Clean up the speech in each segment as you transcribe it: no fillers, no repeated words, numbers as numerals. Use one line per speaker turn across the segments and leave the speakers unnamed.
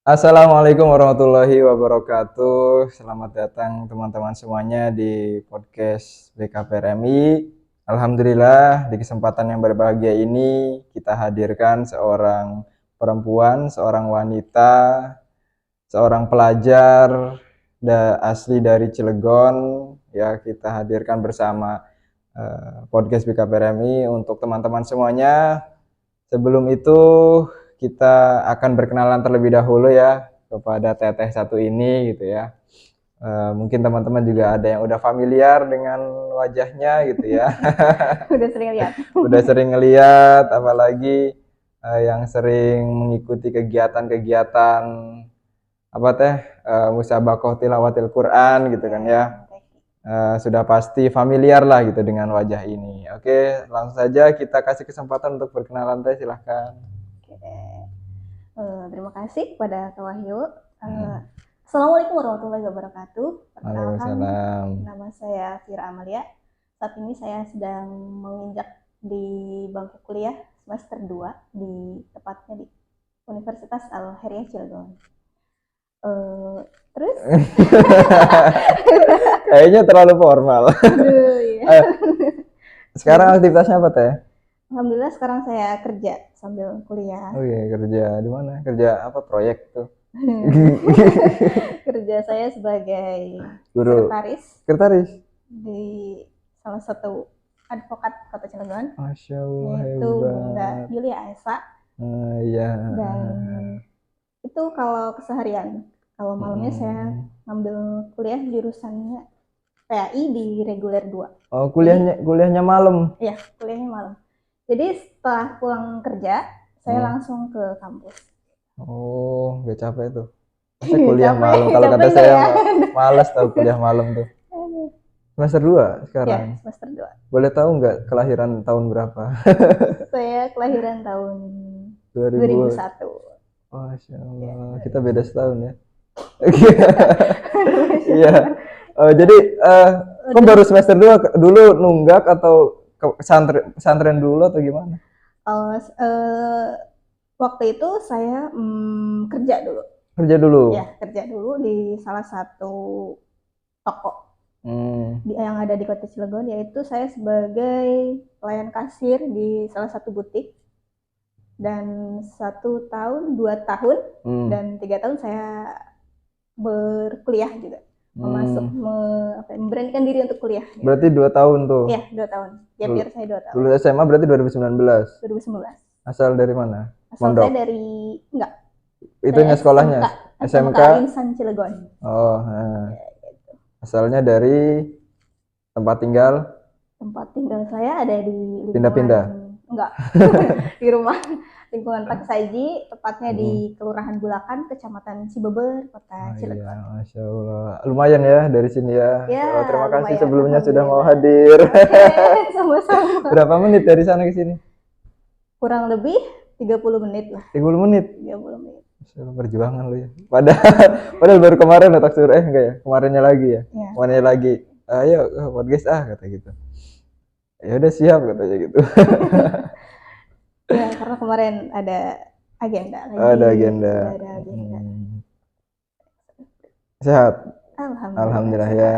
Assalamualaikum warahmatullahi wabarakatuh. Selamat datang teman-teman semuanya di podcast BKPRMI. Alhamdulillah di kesempatan yang berbahagia ini kita hadirkan seorang perempuan, seorang wanita, seorang pelajar asli dari Cilegon. Ya, kita hadirkan bersama podcast BKPRMI untuk teman-teman semuanya. Sebelum itu kita akan berkenalan terlebih dahulu ya kepada teteh satu ini gitu ya. Mungkin teman-teman juga ada yang udah familiar dengan wajahnya gitu ya.
Udah sering lihat.
Udah sering ngeliat, apalagi yang sering mengikuti kegiatan-kegiatan apa teh musabaqah tilawatil Quran gitu kan ya. Sudah pasti familiar lah gitu dengan wajah ini. Oke, langsung saja kita kasih kesempatan untuk berkenalan teh, silahkan.
Oke. Terima kasih kepada Kak Wahyu. Assalamualaikum warahmatullahi wabarakatuh. Perkenalkan,
Waalaikumsalam.
nama saya Fira Amalia. Saat ini saya sedang menginjak di bangku kuliah semester 2 tepatnya di Universitas Al-Heriah Cilegon. Terus
Kayaknya terlalu formal.
aduh, iya.
Sekarang aktivitasnya apa teh?
Alhamdulillah sekarang saya kerja sambil kuliah.
Oh iya, kerja di mana? Kerja apa, proyek tuh?
Kerja saya sebagai
Guru.
sekretaris
Sekretaris.
di salah satu advokat Kota Cilegon,
Masya Allah,
yaitu Bunda
hebat.
Yulia Esa.
Iya.
Dan itu kalau keseharian. Kalau malamnya saya ngambil kuliah jurusannya PAI di reguler 2.
Oh, kuliahnya malam.
Iya, kuliahnya malam. Jadi setelah pulang kerja, saya langsung ke kampus.
Oh, gak capek tuh. Masa kuliah
Capek,
malam. Kalau kata
capek
saya
ya.
malas tau kuliah malam tuh. Semester 2 sekarang.
Ya, semester 2.
Boleh tahu nggak kelahiran tahun berapa?
Saya kelahiran tahun
2000.
2001.
Masya Allah, kita beda setahun ya. Iya. Jadi kok baru semester 2 dulu nunggak atau pesantren dulu atau gimana?
Waktu itu saya kerja dulu.
Kerja dulu.
Ya, kerja dulu di salah satu toko yang ada di Kota Cilegon, yaitu saya sebagai pelayan kasir di salah satu butik. Dan 1 tahun, 2 tahun, dan 3 tahun saya berkuliah juga. Memberanikan diri untuk kuliah.
Berarti 2 tahun tuh.
Iya, 2 tahun. Ya, biar saya 2 tahun.
Lulus SMA berarti 2019.
2019.
Asal dari mana?
Asal
Mondok.
saya dari
Itunya sekolahnya.
SMK Insan Cilegon.
Oh, nah. Asalnya dari tempat tinggal?
Tempat tinggal saya ada di lingkungan,
pindah-pindah?
Enggak. Di rumah lingkungan Pak Saiji, tepatnya di Kelurahan Bulakan, Kecamatan Cibeber, Kota Cilegon.
Iya, Masya Allah. Lumayan ya dari sini ya.
Ya,
terima kasih
lumayan,
sebelumnya sudah mau hadir.
Sama-sama.
Berapa menit dari sana ke sini?
Kurang lebih 30 menit lah.
30 menit?
30 menit.
Perjuangan lu ya. Padahal baru kemarin ya taksir enggak ya? Kemarinnya lagi ya?
Ya.
Kemarinnya lagi. Ayo podcast kata gitu. Ya udah siap katanya gitu.
Ya, karena kemarin ada agenda lagi.
Ada agenda. Sehat? Alhamdulillah ya.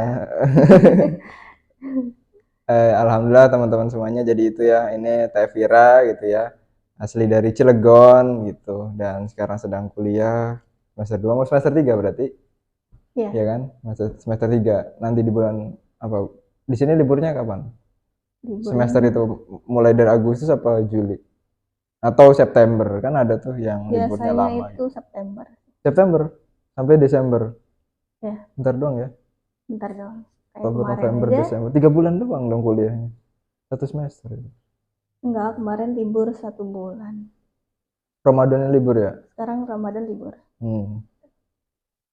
Alhamdulillah teman-teman semuanya, jadi itu ya, ini Teh Fira gitu ya, asli dari Cilegon gitu, dan sekarang sedang kuliah semester 2 mau semester 3 berarti?
Iya.
Ya kan? Semester 3. Nanti di bulan apa? Di sini liburnya kapan? Semester itu mulai dari Agustus apa Juli? Atau September? Kan ada tuh yang liburnya lama.
Biasanya itu September.
September sampai Desember.
Ya.
Bentar doang ya?
Bentar doang.
Oktober, November, Desember. 3 bulan doang dong kuliahnya. 1 semester.
Enggak, kemarin libur 1 bulan.
Ramadannya libur ya?
Sekarang Ramadan libur.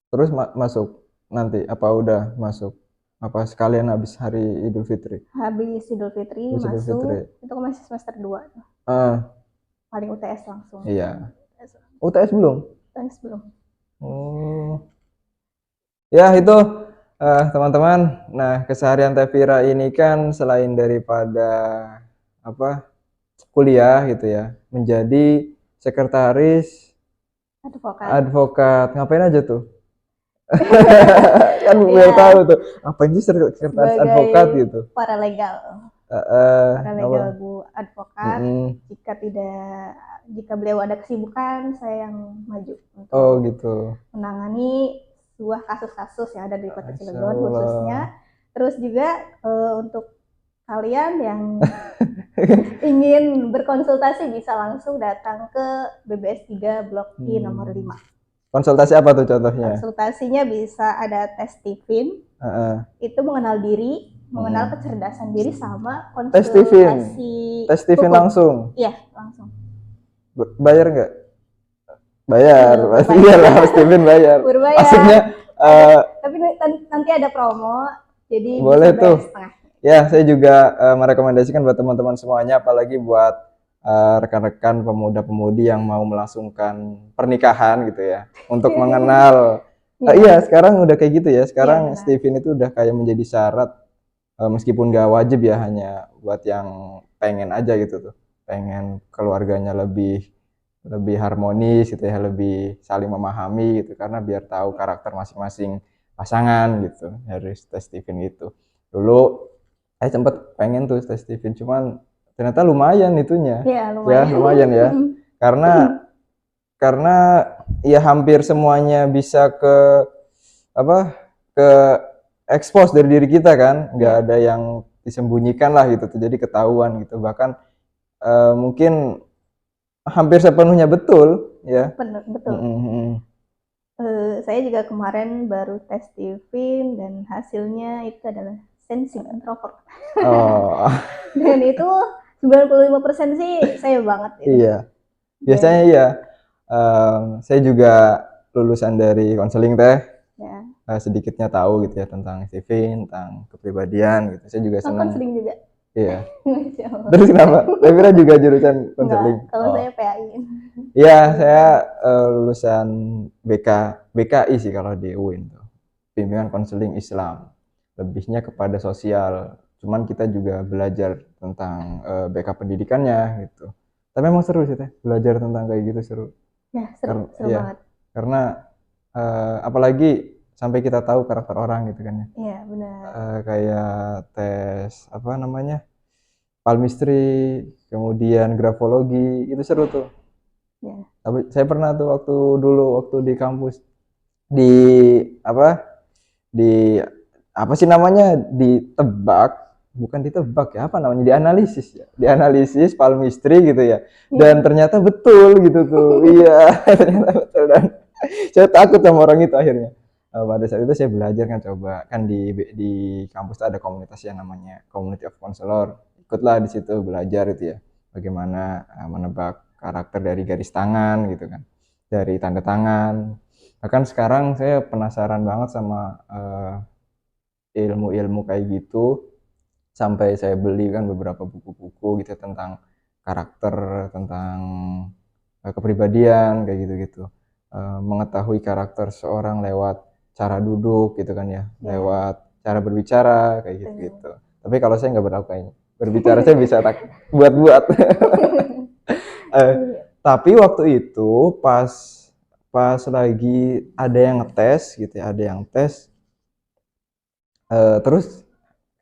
Terus masuk nanti apa udah masuk? Apa sekalian habis hari Idul Fitri?
Habis Idul Fitri masuk. Itu masih semester 2 tuh. Paling UTS langsung.
Iya. UTS belum?
UTS belum.
Oh. Ya itu teman-teman. Nah, keseharian Teh Fira ini kan selain daripada kuliah gitu ya, menjadi sekretaris Advokat. Ngapain aja tuh? Kan biar tahu tuh. Ngapain sih sekretaris advokat gitu?
Paralegal.
Paralegal
Bu advokat. Jika beliau ada kesibukan, saya yang maju untuk
gitu.
menangani sebuah kasus-kasus yang ada di Kota Cilegon khususnya. Terus juga untuk kalian yang ingin berkonsultasi bisa langsung datang ke BBS 3 Blok I nomor 5.
Konsultasi apa tuh contohnya?
Konsultasinya bisa ada tes Tifin, itu mengenal diri, mengenal kecerdasan diri, sama konsultasi
tes Tifin langsung?
Iya, langsung.
Bayar nggak? Bayar, pasti iyalah, Mas Tifin bayar.
Berbayar.
Maksudnya,
tapi nanti ada promo, jadi
boleh
bisa
tuh.
Setengah.
Ya, saya juga merekomendasikan buat teman-teman semuanya, apalagi buat rekan-rekan pemuda-pemudi yang mau melangsungkan pernikahan gitu ya, untuk mengenal. Iya, sekarang udah kayak gitu ya. Sekarang Tifin itu udah kayak menjadi syarat, meskipun gak wajib ya, hanya buat yang pengen aja gitu tuh, pengen keluarganya lebih harmonis gitu ya, lebih saling memahami gitu, karena biar tahu karakter masing-masing pasangan gitu, harus tes Tifin itu. Dulu saya sempet pengen tuh tes Tifin, cuman ternyata lumayan itunya.
Ya, lumayan
ya. Karena ya hampir semuanya bisa ke expose dari diri kita kan, nggak ada yang disembunyikan lah gitu tuh, jadi ketahuan gitu. Bahkan mungkin hampir sepenuhnya betul ya.
Betul. Saya juga kemarin baru tes Tifin dan hasilnya itu adalah sensing introvert. Dan itu 95% sih saya banget.
Iya. Biasanya iya. Saya juga lulusan dari konseling teh. Ya. Sedikitnya tahu gitu ya tentang Tifin, tentang kepribadian gitu. Saya juga senang.
Konseling juga.
Iya. Terus kenapa? Saya kira juga jurusan konseling.
Kalau saya PAI.
Iya, saya lulusan BKI sih kalau di UIN tuh. Bimbingan konseling Islam. Lebihnya kepada sosial. Cuman kita juga belajar tentang BK pendidikannya gitu. Tapi emang seru sih teh, belajar tentang kayak gitu seru.
Ya, seru banget.
Karena apalagi sampai kita tahu karakter orang gitu kan ya.
Iya, benar.
Kayak tes palmistry, kemudian grafologi, itu seru tuh. Ya. Tapi saya pernah tuh waktu di kampus dianalisis palmistry gitu ya. Dan ternyata betul gitu tuh. Iya, ternyata betul, dan saya takut sama orang itu akhirnya. Pada saat itu saya belajar kan, coba kan di kampus ada komunitas yang namanya Community of Counselor. Ikutlah di situ belajar itu ya, bagaimana menebak karakter dari garis tangan gitu kan, dari tanda tangan. Bahkan sekarang saya penasaran banget sama ilmu-ilmu kayak gitu, sampai saya beli kan beberapa buku-buku gitu tentang karakter, tentang kepribadian kayak gitu-gitu. Mengetahui karakter seorang lewat cara duduk gitu kan ya, lewat cara berbicara kayak gitu-gitu. Tapi kalau saya nggak berlaku kayaknya. Berbicara saya bisa buat-buat. Tapi waktu itu pas lagi ada yang ngetes gitu ya, ada yang tes, terus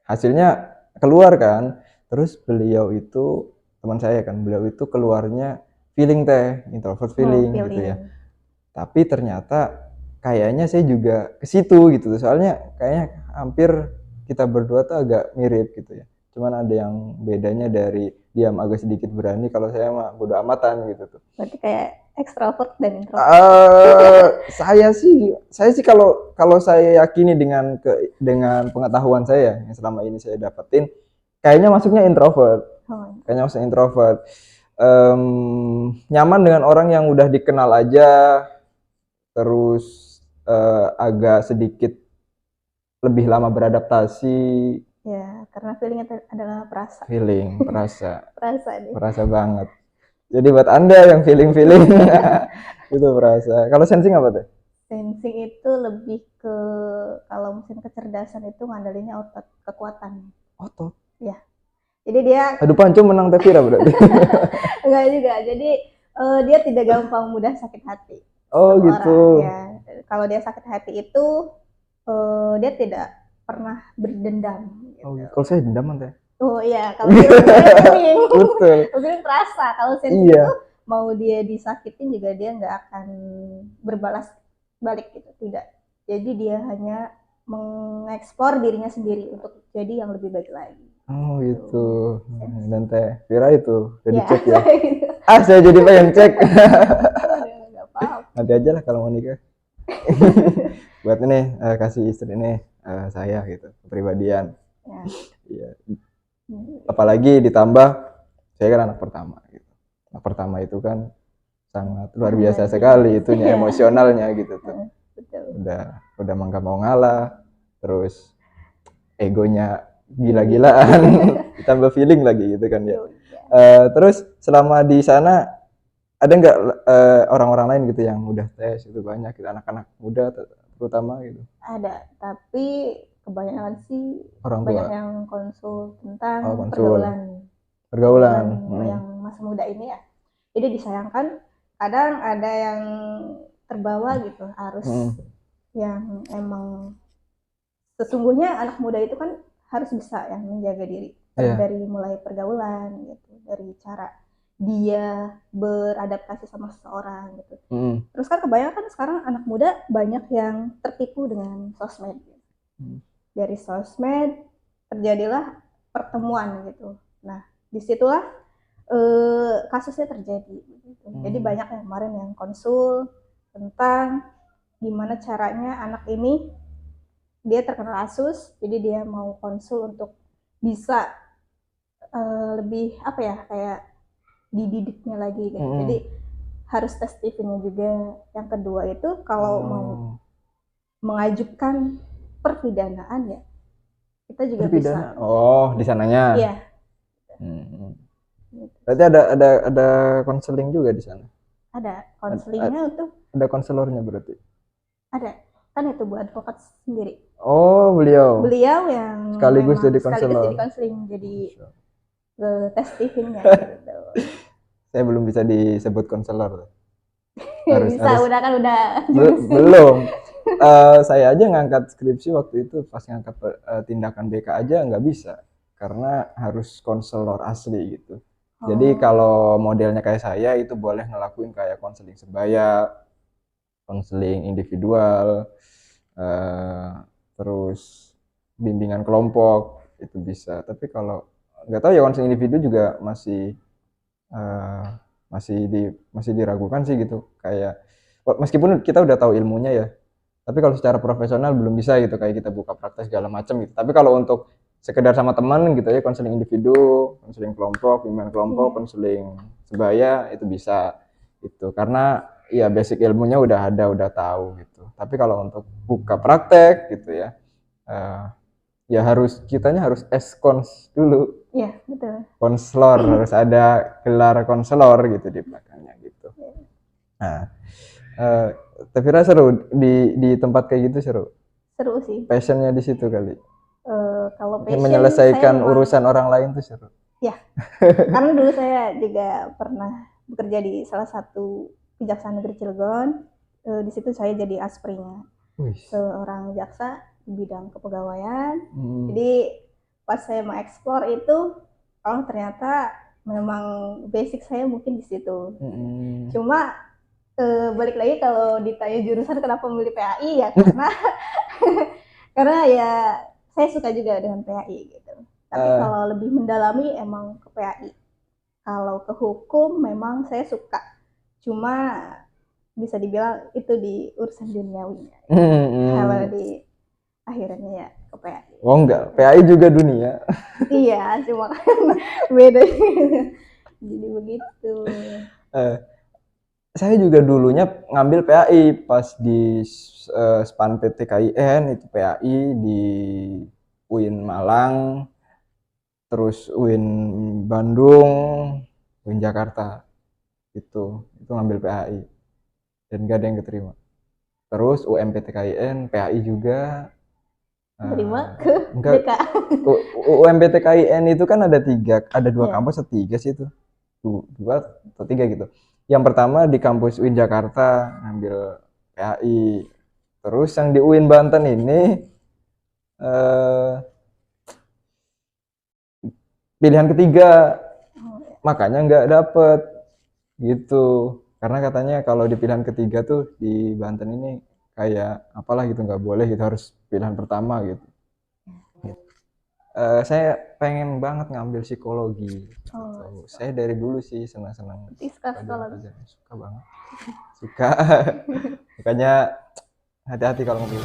hasilnya keluar kan, terus beliau itu teman saya kan, beliau itu keluarnya feeling teh, introvert feeling gitu ya. Tapi ternyata kayaknya saya juga ke situ gitu, soalnya kayaknya hampir kita berdua tuh agak mirip gitu ya. Cuman ada yang bedanya dari diam agak sedikit berani, kalau saya mah bodo amatan gitu tuh.
Berarti kayak extrovert dan introvert.
Saya sih kalau saya yakini dengan pengetahuan saya yang selama ini saya dapetin, kayaknya masuknya introvert. Nyaman dengan orang yang udah dikenal aja, terus agak sedikit lebih lama beradaptasi.
Ya, karena feelingnya adalah perasa.
Perasa banget. Jadi buat Anda yang feeling itu perasa. Kalau sensing apa tuh?
Sensing itu lebih ke, kalau mesin kecerdasan itu ngandalinnya otot, kekuatan.
Otot?
Ya. Jadi dia
adu pancung menang Tevira berarti.
Enggak juga. Jadi dia tidak gampang mudah sakit hati.
Oh gitu.
Ya, kalau dia sakit hati itu dia tidak pernah berdendam. Gitu.
Oh, kalau saya dendam teh.
Oh iya, kalau feeling,
betul.
feeling terasa. Kalau sensitif itu mau dia disakitin juga dia nggak akan berbalas balik gitu, tidak. Jadi dia hanya mengeksplor dirinya sendiri untuk jadi yang lebih baik lagi.
Oh gitu. Dan teh Vira itu udah dicek ya. Saya jadi pengen cek.
Nggak apa-apa.
Nanti aja lah kalau mau nikah. Buat ini kasih istri ini saya gitu kepribadian. Iya. Apalagi ditambah saya kan anak pertama gitu. Anak pertama itu kan sangat luar biasa sekali itunya emosionalnya gitu tuh. Udah nggak mau ngalah, terus egonya gila-gilaan, ditambah feeling lagi gitu kan ya. Terus selama di sana ada nggak orang-orang lain gitu yang udah tes itu banyak gitu, anak-anak muda terutama gitu?
Ada, tapi kebanyakan sih
orang
banyak
tua
yang konsul tentang
pergaulan
yang masa muda ini ya. Jadi disayangkan kadang ada yang terbawa gitu arus yang emang sesungguhnya anak muda itu kan harus bisa yang menjaga diri dari mulai pergaulan gitu, dari cara dia beradaptasi sama seseorang gitu. Terus kan kebanyakan sekarang anak muda banyak yang tertipu dengan sosmed. Dari sosmed terjadilah pertemuan gitu. Nah, disitulah kasusnya terjadi. Gitu. Jadi banyak yang kemarin yang konsul tentang gimana caranya anak ini dia terkena kasus, jadi dia mau konsul untuk bisa lebih apa ya kayak dididiknya lagi gitu. Jadi harus tes TV-nya juga. Yang kedua itu kalau mau mengajukan perpidanaan ya kita juga bisa.
Oh, di sananya.
Iya.
Berarti ada konseling juga di sana.
Ada konselingnya untuk.
Ada konselornya berarti.
Ada. Kan itu Bu advokat sendiri.
Oh, beliau
yang
sekaligus jadi konselor.
Sekaligus jadi konseling, jadi tes TV-nya gitu.
Saya belum bisa disebut konselor.
Bisa, udah.
Belum. Saya aja ngangkat skripsi waktu itu pas ngangkat tindakan BK aja nggak bisa karena harus konselor asli gitu. Jadi kalau modelnya kayak saya itu boleh ngelakuin kayak konseling sebaya, konseling individual, terus bimbingan kelompok itu bisa. Tapi kalau nggak tahu ya konseling individu juga masih diragukan sih gitu. Kayak meskipun kita udah tahu ilmunya ya, tapi kalau secara profesional belum bisa gitu kayak kita buka praktek segala macam gitu. Tapi kalau untuk sekedar sama teman gitu ya, konseling individu, konseling kelompok, bimbingan kelompok, konseling sebaya itu bisa itu karena ya basic ilmunya udah tahu gitu. Tapi kalau untuk buka praktek gitu ya, ya kitanya harus eskons dulu.
Iya, betul.
Konselor harus ada gelar konselor gitu di belakangnya gitu. Nah, tapi seru di tempat kayak gitu seru.
Seru sih.
Passionnya di situ kali.
Kalau passion
menyelesaikan urusan orang lain tuh seru.
Ya, karena dulu saya juga pernah bekerja di salah satu Kejaksaan Negeri Cilegon. Di situ saya jadi asprinya, seorang jaksa di bidang kepegawaian. Jadi pas saya mau explore itu, ternyata memang basic saya mungkin di situ. Cuma balik lagi kalau ditanya jurusan kenapa memilih PAI ya karena ya saya suka juga dengan PAI gitu. Tapi kalau lebih mendalami emang ke PAI. Kalau ke hukum memang saya suka. Cuma bisa dibilang itu di urusan duniawinya. Kalau di akhirnya ya ke PAI.
Oh enggak, PAI juga dunia.
Iya, cuma beda. Jadi begitu.
Saya juga dulunya ngambil PAI pas di SPAN PTKIN itu PAI di UIN Malang, terus UIN Bandung, UIN Jakarta itu ngambil PAI dan gak ada yang keterima. Terus UMPTKIN PAI juga
terima ke BK.
UMPTKIN itu kan ada 2 kampus atau 3 sih itu, 2 atau 3 gitu. Yang pertama di kampus UIN Jakarta ngambil PAI. Terus yang di UIN Banten ini pilihan ketiga, makanya nggak dapet gitu. Karena katanya kalau di pilihan ketiga tuh di Banten ini kayak apalah gitu, nggak boleh gitu, harus pilihan pertama gitu. Saya pengen banget ngambil psikologi. Saya dari dulu sih senang-senang suka banget, suka. Makanya hati-hati kalau ngambil.